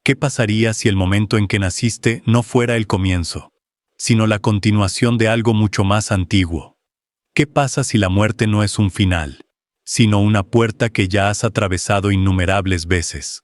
¿Qué pasaría si el momento en que naciste no fuera el comienzo, sino la continuación de algo mucho más antiguo? ¿Qué pasa si la muerte no es un final, sino una puerta que ya has atravesado innumerables veces?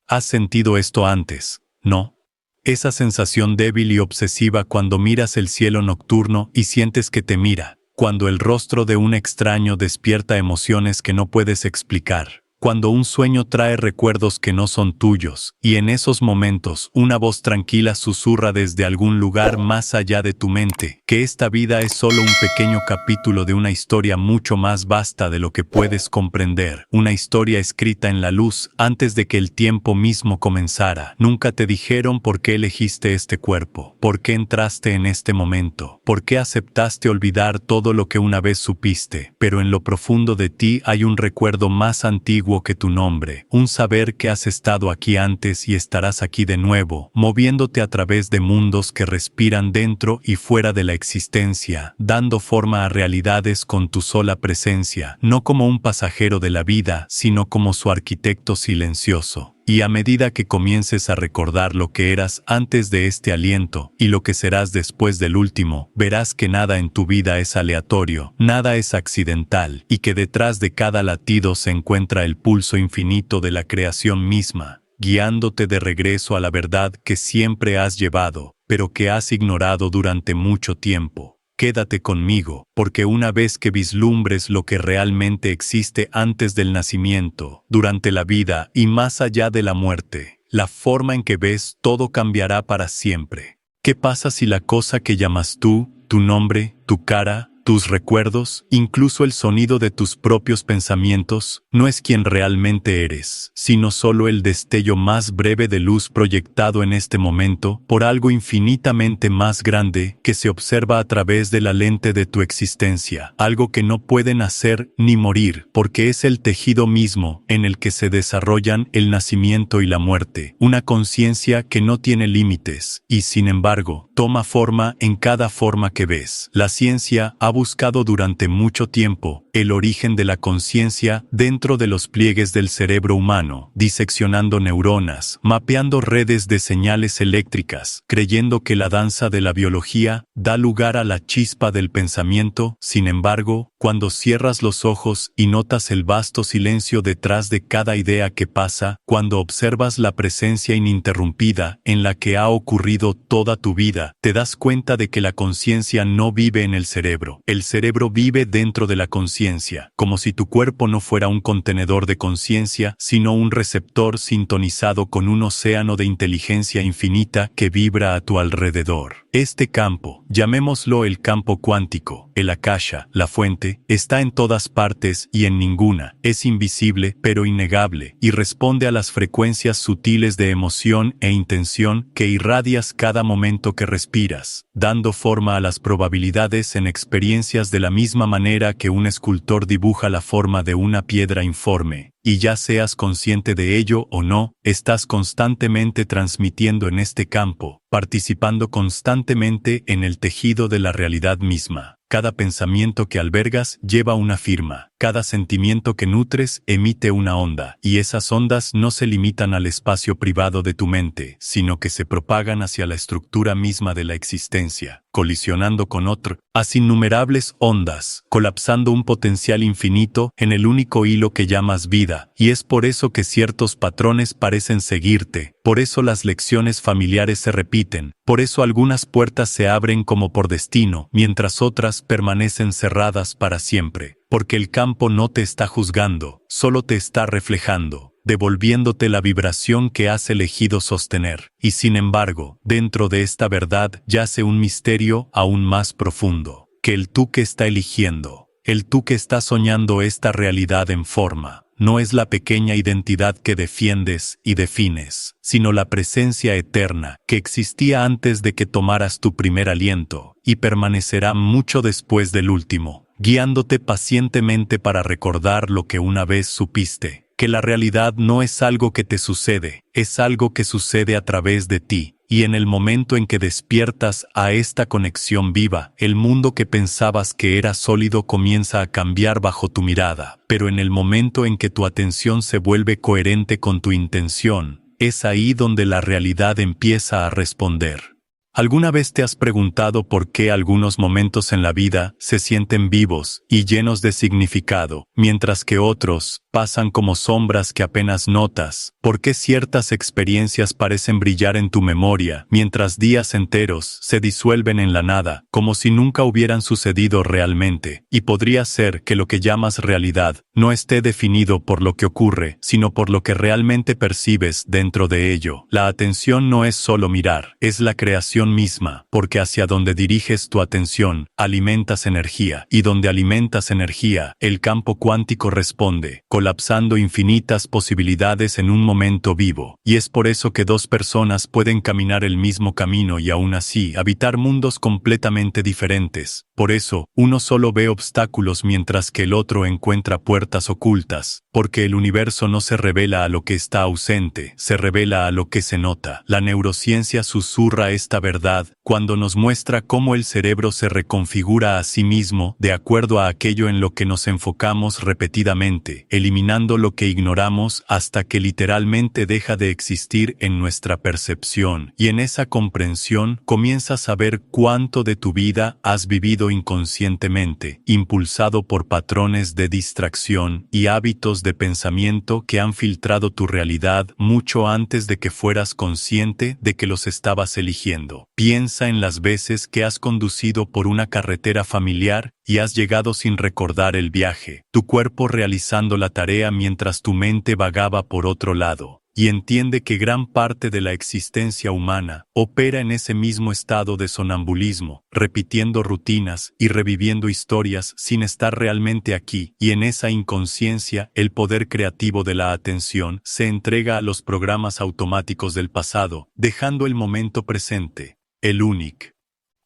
¿Has sentido esto antes, no? Esa sensación débil y obsesiva cuando miras el cielo nocturno y sientes que te mira, cuando el rostro de un extraño despierta emociones que no puedes explicar, cuando un sueño trae recuerdos que no son tuyos, y en esos momentos una voz tranquila susurra desde algún lugar más allá de tu mente, que esta vida es solo un pequeño capítulo de una historia mucho más vasta de lo que puedes comprender, una historia escrita en la luz antes de que el tiempo mismo comenzara. Nunca te dijeron por qué elegiste este cuerpo, por qué entraste en este momento, por qué aceptaste olvidar todo lo que una vez supiste, pero en lo profundo de ti hay un recuerdo más antiguo que tu nombre, un saber que has estado aquí antes y estarás aquí de nuevo, moviéndote a través de mundos que respiran dentro y fuera de la existencia, dando forma a realidades con tu sola presencia, no como un pasajero de la vida, sino como su arquitecto silencioso. Y a medida que comiences a recordar lo que eras antes de este aliento y lo que serás después del último, verás que nada en tu vida es aleatorio, nada es accidental, y que detrás de cada latido se encuentra el pulso infinito de la creación misma, guiándote de regreso a la verdad que siempre has llevado, pero que has ignorado durante mucho tiempo. Quédate conmigo, porque una vez que vislumbres lo que realmente existe antes del nacimiento, durante la vida y más allá de la muerte, la forma en que ves todo cambiará para siempre. ¿Qué pasa si la cosa que llamas tú, tu nombre, tu cara, tus recuerdos, incluso el sonido de tus propios pensamientos, no es quien realmente eres, sino solo el destello más breve de luz proyectado en este momento por algo infinitamente más grande que se observa a través de la lente de tu existencia, algo que no puede nacer ni morir, porque es el tejido mismo en el que se desarrollan el nacimiento y la muerte, una conciencia que no tiene límites y, sin embargo, toma forma en cada forma que ves. La ciencia ha buscado durante mucho tiempo el origen de la conciencia dentro de los pliegues del cerebro humano, diseccionando neuronas, mapeando redes de señales eléctricas, creyendo que la danza de la biología da lugar a la chispa del pensamiento. Sin embargo, cuando cierras los ojos y notas el vasto silencio detrás de cada idea que pasa, cuando observas la presencia ininterrumpida en la que ha ocurrido toda tu vida, te das cuenta de que la conciencia no vive en el cerebro. El cerebro vive dentro de la conciencia, como si tu cuerpo no fuera un contenedor de conciencia, sino un receptor sintonizado con un océano de inteligencia infinita que vibra a tu alrededor. Este campo, llamémoslo el campo cuántico, el akasha, la fuente, está en todas partes y en ninguna, es invisible pero innegable, y responde a las frecuencias sutiles de emoción e intención que irradias cada momento que respiras, dando forma a las probabilidades en experiencias de la misma manera que un escultor dibuja la forma de una piedra informe. Y ya seas consciente de ello o no, estás constantemente transmitiendo en este campo, participando constantemente en el tejido de la realidad misma. Cada pensamiento que albergas lleva una firma, cada sentimiento que nutres emite una onda, y esas ondas no se limitan al espacio privado de tu mente, sino que se propagan hacia la estructura misma de la existencia, colisionando con otras innumerables ondas, colapsando un potencial infinito en el único hilo que llamas vida, y es por eso que ciertos patrones parecen seguirte, por eso las lecciones familiares se repiten, por eso algunas puertas se abren como por destino, mientras otras permanecen cerradas para siempre, porque el campo no te está juzgando, solo te está reflejando, devolviéndote la vibración que has elegido sostener. Y sin embargo, dentro de esta verdad yace un misterio aún más profundo, que el tú que está eligiendo, el tú que está soñando esta realidad en forma, no es la pequeña identidad que defiendes y defines, sino la presencia eterna que existía antes de que tomaras tu primer aliento, y permanecerá mucho después del último, guiándote pacientemente para recordar lo que una vez supiste, que la realidad no es algo que te sucede, es algo que sucede a través de ti. Y en el momento en que despiertas a esta conexión viva, el mundo que pensabas que era sólido comienza a cambiar bajo tu mirada. Pero en el momento en que tu atención se vuelve coherente con tu intención, es ahí donde la realidad empieza a responder. ¿Alguna vez te has preguntado por qué algunos momentos en la vida se sienten vivos y llenos de significado, mientras que otros pasan como sombras que apenas notas? ¿Por qué ciertas experiencias parecen brillar en tu memoria, mientras días enteros se disuelven en la nada, como si nunca hubieran sucedido realmente? Y podría ser que lo que llamas realidad no esté definido por lo que ocurre, sino por lo que realmente percibes dentro de ello. La atención no es solo mirar, es la creación misma, porque hacia donde diriges tu atención, alimentas energía, y donde alimentas energía, el campo cuántico responde, colapsando infinitas posibilidades en un momento vivo. Y es por eso que dos personas pueden caminar el mismo camino y aún así habitar mundos completamente diferentes. Por eso, uno solo ve obstáculos mientras que el otro encuentra puertas ocultas, porque el universo no se revela a lo que está ausente, se revela a lo que se nota. La neurociencia susurra esta verdad cuando nos muestra cómo el cerebro se reconfigura a sí mismo de acuerdo a aquello en lo que nos enfocamos repetidamente, eliminando lo que ignoramos hasta que literalmente deja de existir en nuestra percepción. Y en esa comprensión comienzas a ver cuánto de tu vida has vivido inconscientemente, impulsado por patrones de distracción y hábitos de pensamiento que han filtrado tu realidad mucho antes de que fueras consciente de que los estabas eligiendo. Piensa en las veces que has conducido por una carretera familiar y has llegado sin recordar el viaje, tu cuerpo realizando la tarea mientras tu mente vagaba por otro lado. Y entiende que gran parte de la existencia humana opera en ese mismo estado de sonambulismo, repitiendo rutinas y reviviendo historias sin estar realmente aquí, y en esa inconsciencia el poder creativo de la atención se entrega a los programas automáticos del pasado, dejando el momento presente, el único,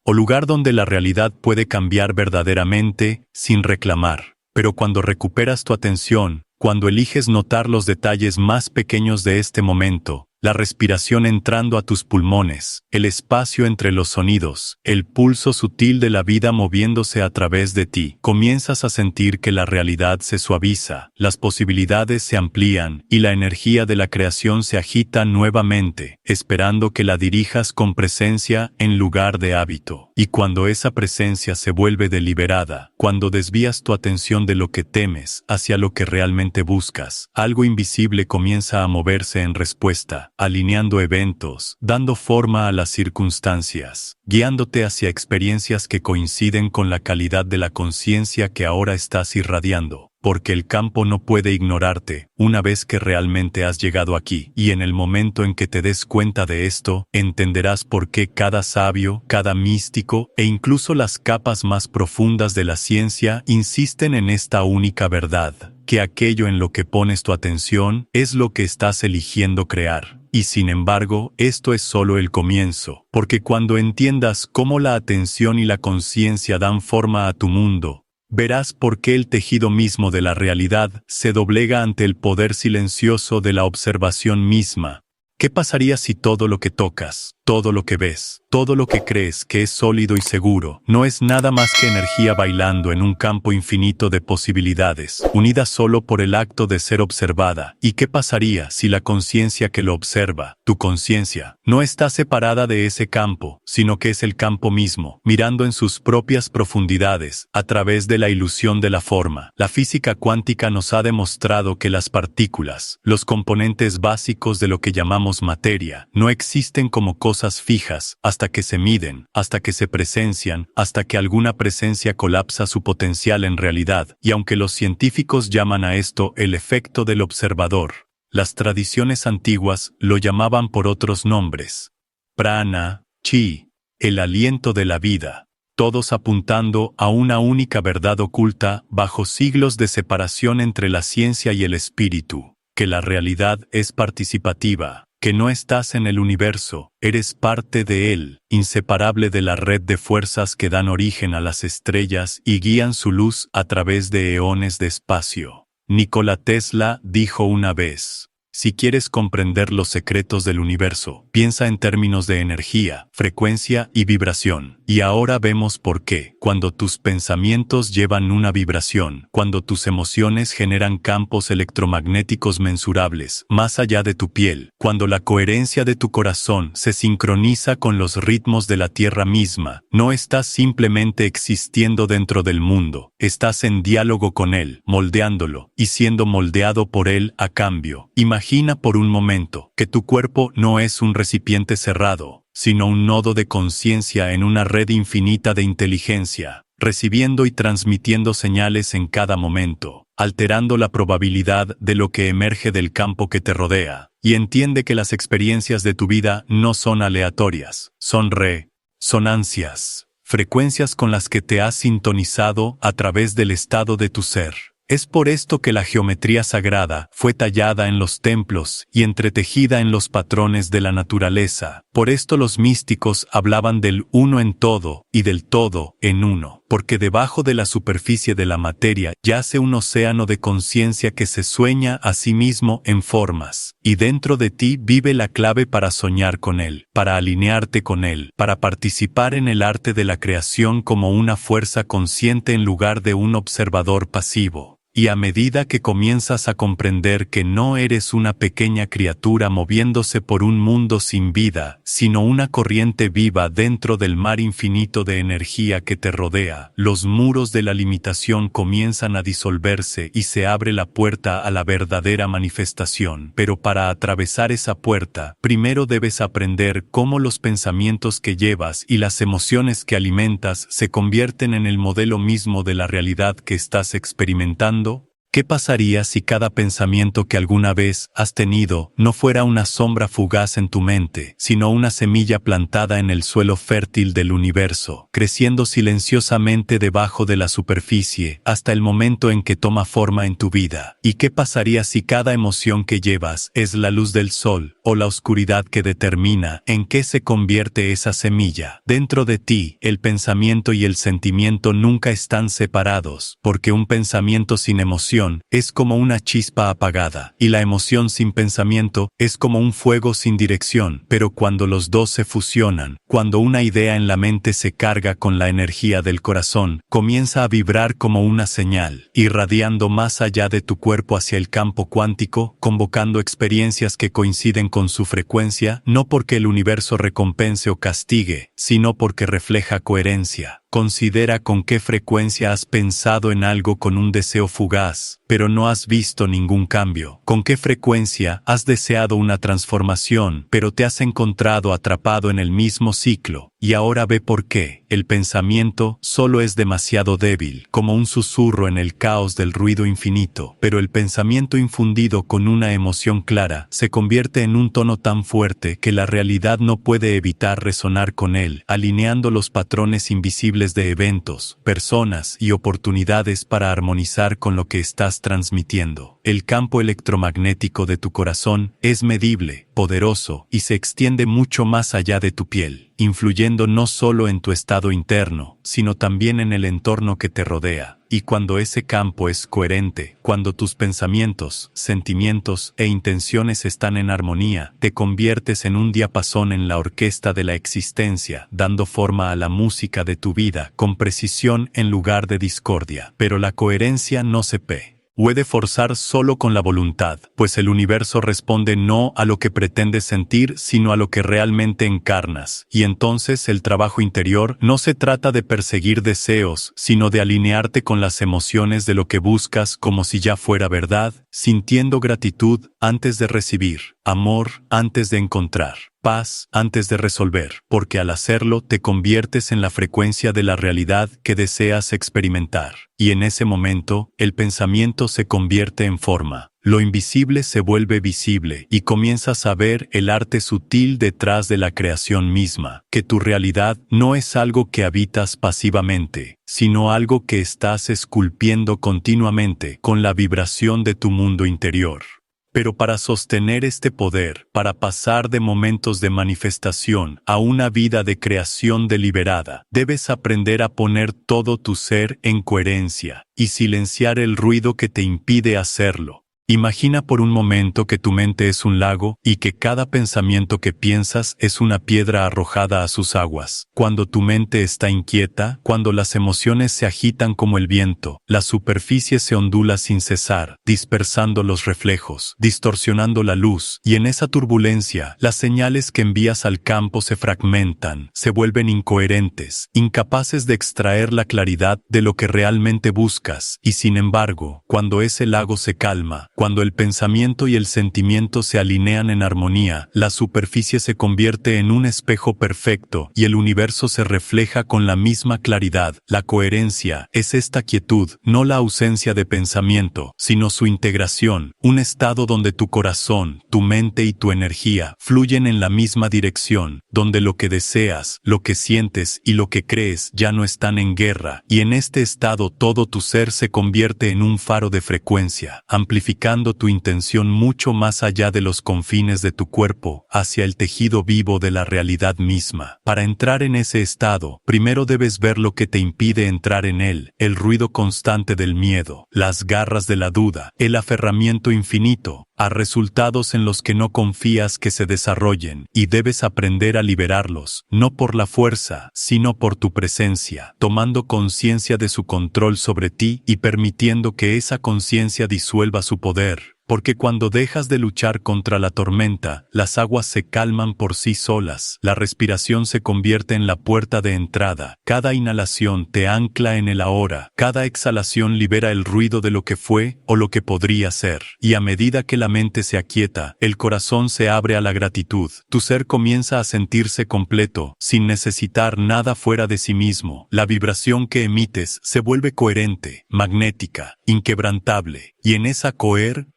o lugar donde la realidad puede cambiar verdaderamente sin reclamar. Pero cuando recuperas tu atención, cuando eliges notar los detalles más pequeños de este momento, la respiración entrando a tus pulmones, el espacio entre los sonidos, el pulso sutil de la vida moviéndose a través de ti, comienzas a sentir que la realidad se suaviza, las posibilidades se amplían y la energía de la creación se agita nuevamente, esperando que la dirijas con presencia en lugar de hábito. Y cuando esa presencia se vuelve deliberada, cuando desvías tu atención de lo que temes hacia lo que realmente buscas, algo invisible comienza a moverse en respuesta, alineando eventos, dando forma a las circunstancias, guiándote hacia experiencias que coinciden con la calidad de la conciencia que ahora estás irradiando. Porque el campo no puede ignorarte, una vez que realmente has llegado aquí, y en el momento en que te des cuenta de esto, entenderás por qué cada sabio, cada místico, e incluso las capas más profundas de la ciencia insisten en esta única verdad, que aquello en lo que pones tu atención es lo que estás eligiendo crear. Y sin embargo, esto es solo el comienzo, porque cuando entiendas cómo la atención y la conciencia dan forma a tu mundo, verás por qué el tejido mismo de la realidad se doblega ante el poder silencioso de la observación misma. ¿Qué pasaría si todo lo que tocas, todo lo que ves, todo lo que crees que es sólido y seguro, no es nada más que energía bailando en un campo infinito de posibilidades, unida solo por el acto de ser observada? ¿Y qué pasaría si la conciencia que lo observa, tu conciencia, no está separada de ese campo, sino que es el campo mismo, mirando en sus propias profundidades, a través de la ilusión de la forma? La física cuántica nos ha demostrado que las partículas, los componentes básicos de lo que llamamos materia, no existen como cosas fijas, hasta que se miden, hasta que se presencian, hasta que alguna presencia colapsa su potencial en realidad, y aunque los científicos llaman a esto el efecto del observador, las tradiciones antiguas lo llamaban por otros nombres. Prana, chi, el aliento de la vida, todos apuntando a una única verdad oculta bajo siglos de separación entre la ciencia y el espíritu, que la realidad es participativa, que no estás en el universo, eres parte de él, inseparable de la red de fuerzas que dan origen a las estrellas y guían su luz a través de eones de espacio. Nikola Tesla dijo una vez: Si quieres comprender los secretos del universo, piensa en términos de energía, frecuencia y vibración. Y ahora vemos por qué. Cuando tus pensamientos llevan una vibración, cuando tus emociones generan campos electromagnéticos mensurables, más allá de tu piel, cuando la coherencia de tu corazón se sincroniza con los ritmos de la Tierra misma, no estás simplemente existiendo dentro del mundo, estás en diálogo con él, moldeándolo, y siendo moldeado por él a cambio. Imagina por un momento que tu cuerpo no es un recipiente cerrado, sino un nodo de conciencia en una red infinita de inteligencia, recibiendo y transmitiendo señales en cada momento, alterando la probabilidad de lo que emerge del campo que te rodea. Y entiende que las experiencias de tu vida no son aleatorias, son resonancias, frecuencias con las que te has sintonizado a través del estado de tu ser. Es por esto que la geometría sagrada fue tallada en los templos y entretejida en los patrones de la naturaleza. Por esto los místicos hablaban del uno en todo y del todo en uno, porque debajo de la superficie de la materia yace un océano de conciencia que se sueña a sí mismo en formas, y dentro de ti vive la clave para soñar con él, para alinearte con él, para participar en el arte de la creación como una fuerza consciente en lugar de un observador pasivo. Y a medida que comienzas a comprender que no eres una pequeña criatura moviéndose por un mundo sin vida, sino una corriente viva dentro del mar infinito de energía que te rodea, los muros de la limitación comienzan a disolverse y se abre la puerta a la verdadera manifestación. Pero para atravesar esa puerta, primero debes aprender cómo los pensamientos que llevas y las emociones que alimentas se convierten en el modelo mismo de la realidad que estás experimentando. ¿Qué pasaría si cada pensamiento que alguna vez has tenido no fuera una sombra fugaz en tu mente, sino una semilla plantada en el suelo fértil del universo, creciendo silenciosamente debajo de la superficie hasta el momento en que toma forma en tu vida? ¿Y qué pasaría si cada emoción que llevas es la luz del sol o la oscuridad que determina en qué se convierte esa semilla? Dentro de ti, el pensamiento y el sentimiento nunca están separados, porque un pensamiento sin emoción es como una chispa apagada, y la emoción sin pensamiento es como un fuego sin dirección. Pero cuando los dos se fusionan, cuando una idea en la mente se carga con la energía del corazón, comienza a vibrar como una señal, irradiando más allá de tu cuerpo hacia el campo cuántico, convocando experiencias que coinciden con su frecuencia, no porque el universo recompense o castigue, sino porque refleja coherencia. Considera con qué frecuencia has pensado en algo con un deseo fugaz, pero no has visto ningún cambio. Con qué frecuencia has deseado una transformación, pero te has encontrado atrapado en el mismo ciclo. Y ahora ve por qué. El pensamiento solo es demasiado débil, como un susurro en el caos del ruido infinito, pero el pensamiento infundido con una emoción clara se convierte en un tono tan fuerte que la realidad no puede evitar resonar con él, alineando los patrones invisibles de eventos, personas y oportunidades para armonizar con lo que estás transmitiendo. El campo electromagnético de tu corazón es medible, poderoso y se extiende mucho más allá de tu piel, influyendo no solo en tu estado interno, sino también en el entorno que te rodea. Y cuando ese campo es coherente, cuando tus pensamientos, sentimientos e intenciones están en armonía, te conviertes en un diapasón en la orquesta de la existencia, dando forma a la música de tu vida con precisión en lugar de discordia. Pero la coherencia no se puede forzar solo con la voluntad, pues el universo responde no a lo que pretendes sentir, sino a lo que realmente encarnas. Y entonces el trabajo interior no se trata de perseguir deseos, sino de alinearte con las emociones de lo que buscas como si ya fuera verdad, sintiendo gratitud antes de recibir, amor antes de encontrar, paz antes de resolver, porque al hacerlo te conviertes en la frecuencia de la realidad que deseas experimentar. Y en ese momento, el pensamiento se convierte en forma. Lo invisible se vuelve visible y comienzas a ver el arte sutil detrás de la creación misma, que tu realidad no es algo que habitas pasivamente, sino algo que estás esculpiendo continuamente con la vibración de tu mundo interior. Pero para sostener este poder, para pasar de momentos de manifestación a una vida de creación deliberada, debes aprender a poner todo tu ser en coherencia y silenciar el ruido que te impide hacerlo. Imagina por un momento que tu mente es un lago y que cada pensamiento que piensas es una piedra arrojada a sus aguas. Cuando tu mente está inquieta, cuando las emociones se agitan como el viento, la superficie se ondula sin cesar, dispersando los reflejos, distorsionando la luz, y en esa turbulencia, las señales que envías al campo se fragmentan, se vuelven incoherentes, incapaces de extraer la claridad de lo que realmente buscas, y sin embargo, cuando ese lago se calma, cuando el pensamiento y el sentimiento se alinean en armonía, la superficie se convierte en un espejo perfecto y el universo se refleja con la misma claridad. La coherencia es esta quietud, no la ausencia de pensamiento, sino su integración, un estado donde tu corazón, tu mente y tu energía fluyen en la misma dirección, donde lo que deseas, lo que sientes y lo que crees ya no están en guerra, y en este estado todo tu ser se convierte en un faro de frecuencia, amplificando tu intención mucho más allá de los confines de tu cuerpo, hacia el tejido vivo de la realidad misma. Para entrar en ese estado, primero debes ver lo que te impide entrar en él, el ruido constante del miedo, las garras de la duda, el aferramiento infinito a resultados en los que no confías que se desarrollen, y debes aprender a liberarlos, no por la fuerza, sino por tu presencia, tomando conciencia de su control sobre ti y permitiendo que esa conciencia disuelva su poder. Porque cuando dejas de luchar contra la tormenta, las aguas se calman por sí solas, la respiración se convierte en la puerta de entrada, cada inhalación te ancla en el ahora, cada exhalación libera el ruido de lo que fue o lo que podría ser, y a medida que la mente se aquieta, el corazón se abre a la gratitud, tu ser comienza a sentirse completo, sin necesitar nada fuera de sí mismo, la vibración que emites se vuelve coherente, magnética, inquebrantable, y en esa coherencia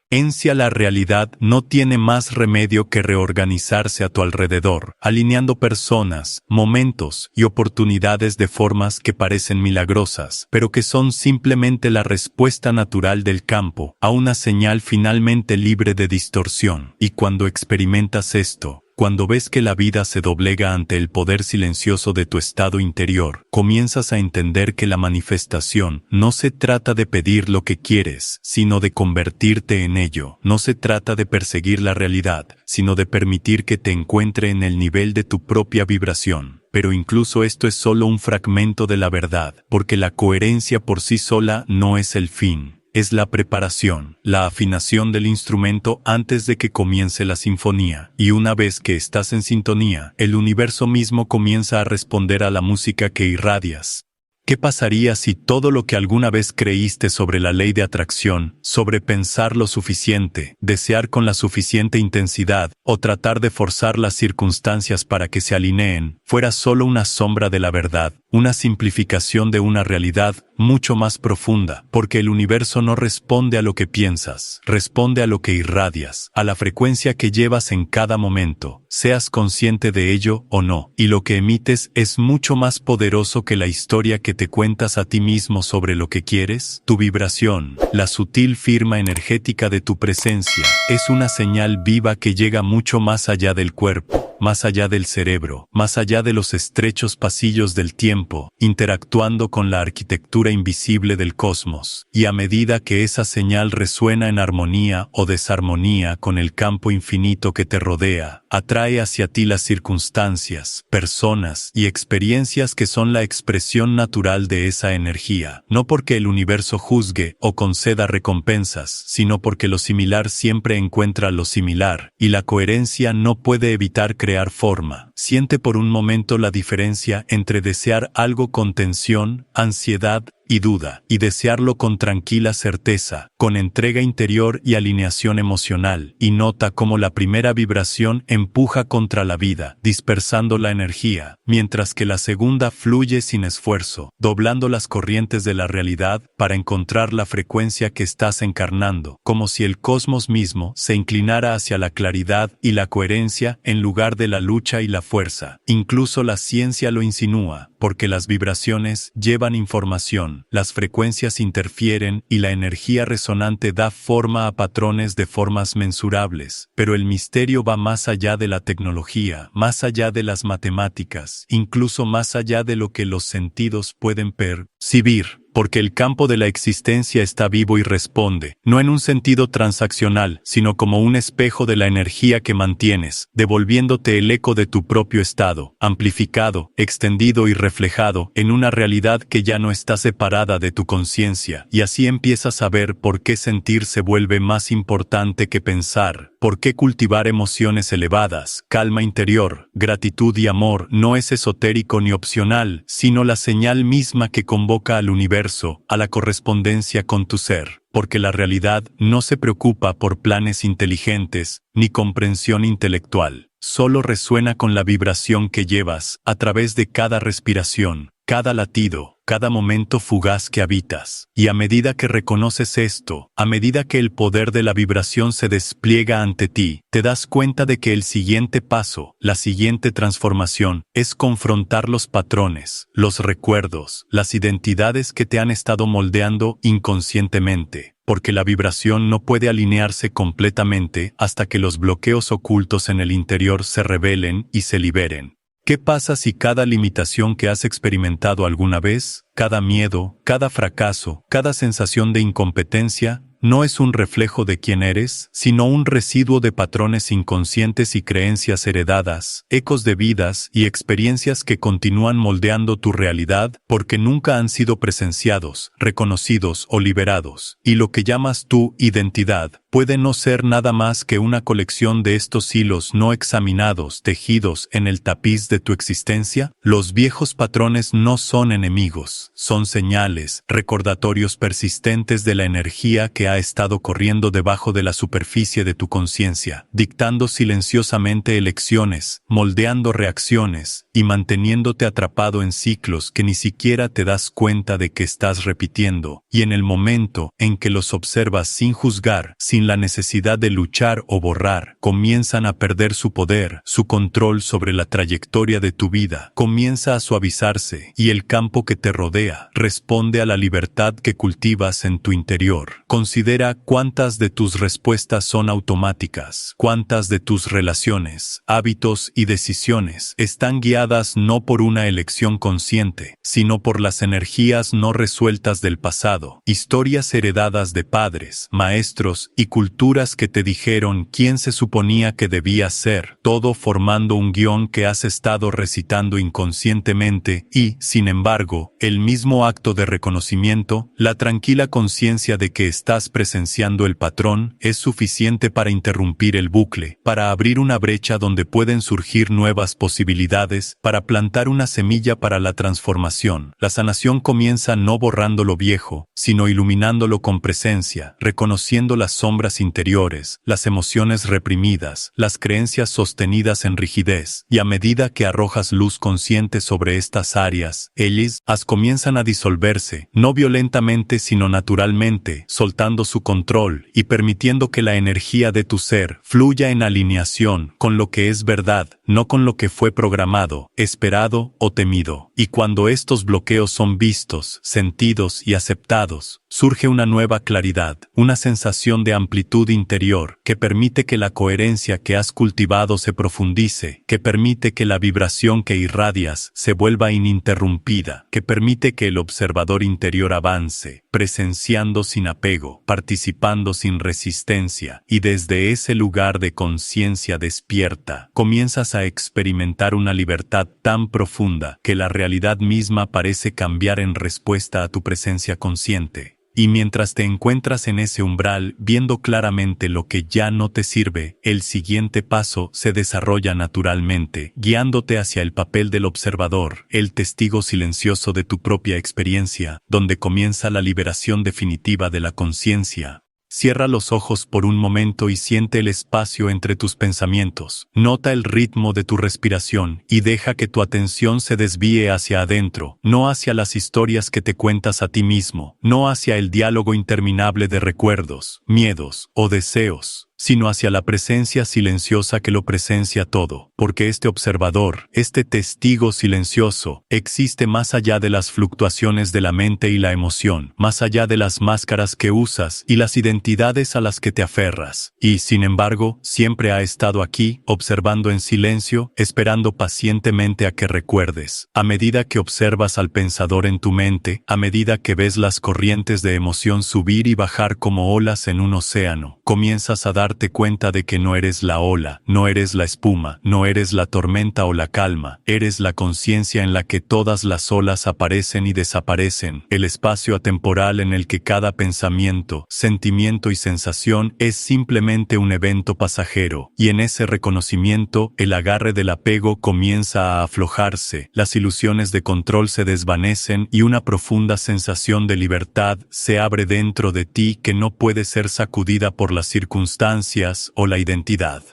la realidad no tiene más remedio que reorganizarse a tu alrededor, alineando personas, momentos y oportunidades de formas que parecen milagrosas, pero que son simplemente la respuesta natural del campo a una señal finalmente libre de distorsión. Y cuando experimentas esto, cuando ves que la vida se doblega ante el poder silencioso de tu estado interior, comienzas a entender que la manifestación no se trata de pedir lo que quieres, sino de convertirte en ello. No se trata de perseguir la realidad, sino de permitir que te encuentre en el nivel de tu propia vibración. Pero incluso esto es solo un fragmento de la verdad, porque la coherencia por sí sola no es el fin. Es la preparación, la afinación del instrumento antes de que comience la sinfonía, y una vez que estás en sintonía, el universo mismo comienza a responder a la música que irradias. ¿Qué pasaría si todo lo que alguna vez creíste sobre la ley de atracción, sobre pensar lo suficiente, desear con la suficiente intensidad, o tratar de forzar las circunstancias para que se alineen, fuera solo una sombra de la verdad, una simplificación de una realidad mucho más profunda? Porque el universo no responde a lo que piensas, responde a lo que irradias, a la frecuencia que llevas en cada momento, seas consciente de ello o no, y lo que emites es mucho más poderoso que la historia que te cuentas a ti mismo sobre lo que quieres. Tu vibración, la sutil firma energética de tu presencia, es una señal viva que llega mucho más allá del cuerpo, más allá del cerebro, más allá de los estrechos pasillos del tiempo, interactuando con la arquitectura invisible del cosmos, y a medida que esa señal resuena en armonía o desarmonía con el campo infinito que te rodea, atrae hacia ti las circunstancias, personas y experiencias que son la expresión natural de esa energía, no porque el universo juzgue o conceda recompensas, sino porque lo similar siempre encuentra lo similar, y la coherencia no puede evitar crear forma. Siente por un momento la diferencia entre desear algo con tensión, ansiedad y duda, y desearlo con tranquila certeza, con entrega interior y alineación emocional, y nota cómo la primera vibración empuja contra la vida, dispersando la energía, mientras que la segunda fluye sin esfuerzo, doblando las corrientes de la realidad para encontrar la frecuencia que estás encarnando, como si el cosmos mismo se inclinara hacia la claridad y la coherencia en lugar de la lucha y la fuerza. Incluso la ciencia lo insinúa, porque las vibraciones llevan información, las frecuencias interfieren y la energía resonante da forma a patrones de formas mensurables, pero el misterio va más allá de la tecnología, más allá de las matemáticas, incluso más allá de lo que los sentidos pueden percibir. porque el campo de la existencia está vivo y responde, no en un sentido transaccional, sino como un espejo de la energía que mantienes, devolviéndote el eco de tu propio estado, amplificado, extendido y reflejado en una realidad que ya no está separada de tu conciencia, y así empiezas a ver por qué sentir se vuelve más importante que pensar, por qué cultivar emociones elevadas, calma interior, gratitud y amor no es esotérico ni opcional, sino la señal misma que convoca al universo, a la correspondencia con tu ser, porque la realidad no se preocupa por planes inteligentes, ni comprensión intelectual, solo resuena con la vibración que llevas, a través de cada respiración, cada latido, cada momento fugaz que habitas. Y a medida que reconoces esto, a medida que el poder de la vibración se despliega ante ti, te das cuenta de que el siguiente paso, la siguiente transformación, es confrontar los patrones, los recuerdos, las identidades que te han estado moldeando inconscientemente. Porque la vibración no puede alinearse completamente hasta que los bloqueos ocultos en el interior se revelen y se liberen. ¿Qué pasa si cada limitación que has experimentado alguna vez, cada miedo, cada fracaso, cada sensación de incompetencia, no es un reflejo de quién eres, sino un residuo de patrones inconscientes y creencias heredadas, ecos de vidas y experiencias que continúan moldeando tu realidad porque nunca han sido presenciados, reconocidos o liberados, y lo que llamas tu identidad puede no ser nada más que una colección de estos hilos no examinados tejidos en el tapiz de tu existencia? Los viejos patrones no son enemigos, son señales, recordatorios persistentes de la energía que ha estado corriendo debajo de la superficie de tu conciencia, dictando silenciosamente elecciones, moldeando reacciones y manteniéndote atrapado en ciclos que ni siquiera te das cuenta de que estás repitiendo, y en el momento en que los observas sin juzgar, sin la necesidad de luchar o borrar, comienzan a perder su poder, su control sobre la trayectoria de tu vida, comienza a suavizarse y el campo que te rodea responde a la libertad que cultivas en tu interior. Considera cuántas de tus respuestas son automáticas, cuántas de tus relaciones, hábitos y decisiones están guiadas no por una elección consciente, sino por las energías no resueltas del pasado, historias heredadas de padres, maestros y culturas que te dijeron quién se suponía que debías ser, todo formando un guión que has estado recitando inconscientemente y, sin embargo, el mismo acto de reconocimiento, la tranquila conciencia de que estás presenciando el patrón, es suficiente para interrumpir el bucle, para abrir una brecha donde pueden surgir nuevas posibilidades, para plantar una semilla para la transformación. La sanación comienza no borrando lo viejo, sino iluminándolo con presencia, reconociendo las sombras interiores, las emociones reprimidas, las creencias sostenidas en rigidez, y a medida que arrojas luz consciente sobre estas áreas, ellas comienzan a disolverse, no violentamente sino naturalmente, soltando su control y permitiendo que la energía de tu ser fluya en alineación con lo que es verdad, no con lo que fue programado, esperado o temido. Y cuando estos bloqueos son vistos, sentidos y aceptados, surge una nueva claridad, una sensación de amplitud interior que permite que la coherencia que has cultivado se profundice, que permite que la vibración que irradias se vuelva ininterrumpida, que permite que el observador interior avance, presenciando sin apego, participando sin resistencia, y desde ese lugar de conciencia despierta, comienzas a experimentar una libertad tan profunda que la realidad misma parece cambiar en respuesta a tu presencia consciente. Y mientras te encuentras en ese umbral, viendo claramente lo que ya no te sirve, el siguiente paso se desarrolla naturalmente, guiándote hacia el papel del observador, el testigo silencioso de tu propia experiencia, donde comienza la liberación definitiva de la conciencia. Cierra los ojos por un momento y siente el espacio entre tus pensamientos. Nota el ritmo de tu respiración y deja que tu atención se desvíe hacia adentro, no hacia las historias que te cuentas a ti mismo, no hacia el diálogo interminable de recuerdos, miedos o deseos, sino hacia la presencia silenciosa que lo presencia todo. porque este observador, este testigo silencioso, existe más allá de las fluctuaciones de la mente y la emoción, más allá de las máscaras que usas y las identidades a las que te aferras. Y, sin embargo, siempre ha estado aquí, observando en silencio, esperando pacientemente a que recuerdes. A medida que observas al pensador en tu mente, a medida que ves las corrientes de emoción subir y bajar como olas en un océano, comienzas a darte cuenta de que no eres la ola, no eres la espuma, no eres la tormenta o la calma, eres la conciencia en la que todas las olas aparecen y desaparecen, el espacio atemporal en el que cada pensamiento, sentimiento y sensación es simplemente un evento pasajero, y en ese reconocimiento el agarre del apego comienza a aflojarse, las ilusiones de control se desvanecen y una profunda sensación de libertad se abre dentro de ti que no puede ser sacudida por las circunstancias o la identidad.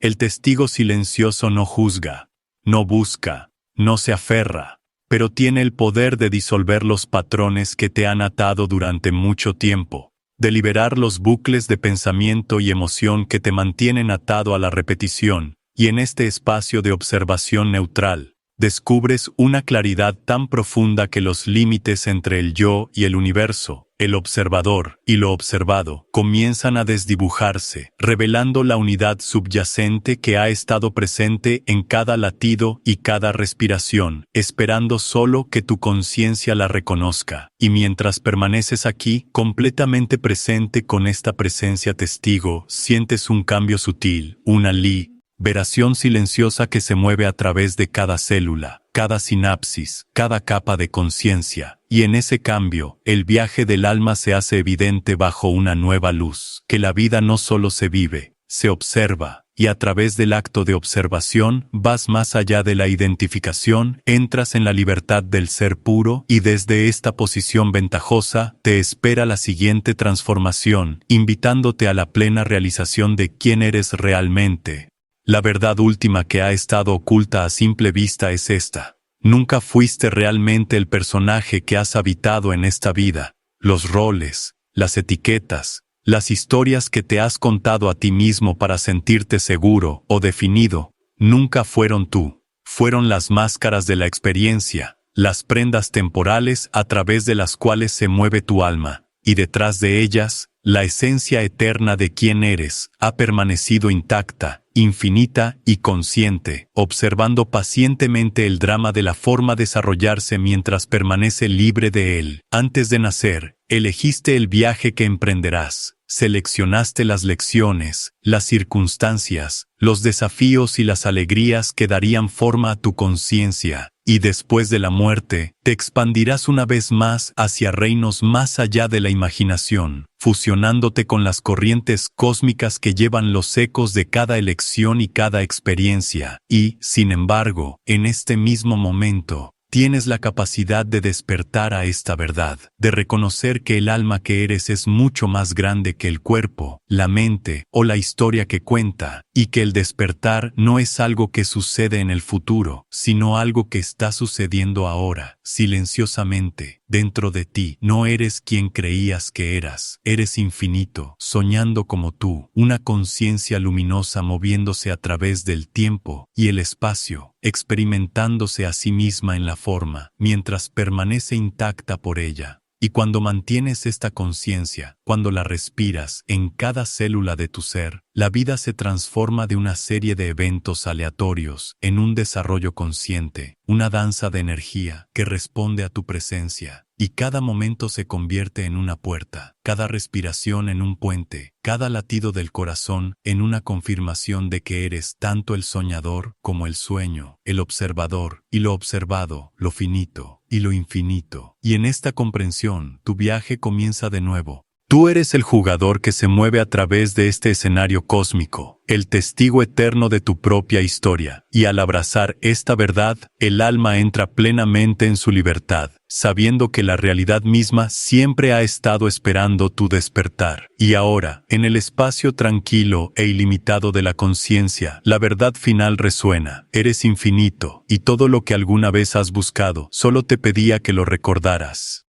El testigo silencioso no juzga, no busca, no se aferra, pero tiene el poder de disolver los patrones que te han atado durante mucho tiempo, de liberar los bucles de pensamiento y emoción que te mantienen atado a la repetición, y en este espacio de observación neutral, descubres una claridad tan profunda que los límites entre el yo y el universo, el observador y lo observado, comienzan a desdibujarse, revelando la unidad subyacente que ha estado presente en cada latido y cada respiración, esperando solo que tu conciencia la reconozca. Y mientras permaneces aquí, completamente presente con esta presencia testigo, sientes un cambio sutil, una liberación silenciosa que se mueve a través de cada célula, cada sinapsis, cada capa de conciencia, y en ese cambio, el viaje del alma se hace evidente bajo una nueva luz, que la vida no solo se vive, se observa, y a través del acto de observación vas más allá de la identificación, entras en la libertad del ser puro, y desde esta posición ventajosa te espera la siguiente transformación, invitándote a la plena realización de quién eres realmente. La verdad última que ha estado oculta a simple vista es esta. Nunca fuiste realmente el personaje que has habitado en esta vida. Los roles, las etiquetas, las historias que te has contado a ti mismo para sentirte seguro o definido, nunca fueron tú. Fueron las máscaras de la experiencia, las prendas temporales a través de las cuales se mueve tu alma, y detrás de ellas, la esencia eterna de quién eres ha permanecido intacta, infinita y consciente, observando pacientemente el drama de la forma desarrollarse mientras permanece libre de él. Antes de nacer, elegiste el viaje que emprenderás, seleccionaste las lecciones, las circunstancias, los desafíos y las alegrías que darían forma a tu conciencia. Y después de la muerte, te expandirás una vez más hacia reinos más allá de la imaginación, fusionándote con las corrientes cósmicas que llevan los ecos de cada elección y cada experiencia. Y, sin embargo, en este mismo momento, tienes la capacidad de despertar a esta verdad, de reconocer que el alma que eres es mucho más grande que el cuerpo, la mente o la historia que cuenta, y que el despertar no es algo que sucede en el futuro, sino algo que está sucediendo ahora, silenciosamente, dentro de ti. No eres quien creías que eras, eres infinito, soñando como tú, una conciencia luminosa moviéndose a través del tiempo y el espacio, experimentándose a sí misma en la forma, mientras permanece intacta por ella. Y cuando mantienes esta conciencia, cuando la respiras en cada célula de tu ser, la vida se transforma de una serie de eventos aleatorios en un desarrollo consciente, una danza de energía que responde a tu presencia. Y cada momento se convierte en una puerta, cada respiración en un puente, cada latido del corazón en una confirmación de que eres tanto el soñador como el sueño, el observador y lo observado, lo finito y lo infinito. Y en esta comprensión, tu viaje comienza de nuevo. Tú eres el jugador que se mueve a través de este escenario cósmico, el testigo eterno de tu propia historia, y al abrazar esta verdad, el alma entra plenamente en su libertad, sabiendo que la realidad misma siempre ha estado esperando tu despertar. Y ahora, en el espacio tranquilo e ilimitado de la conciencia, la verdad final resuena. Eres infinito, y todo lo que alguna vez has buscado, solo te pedía que lo recordaras.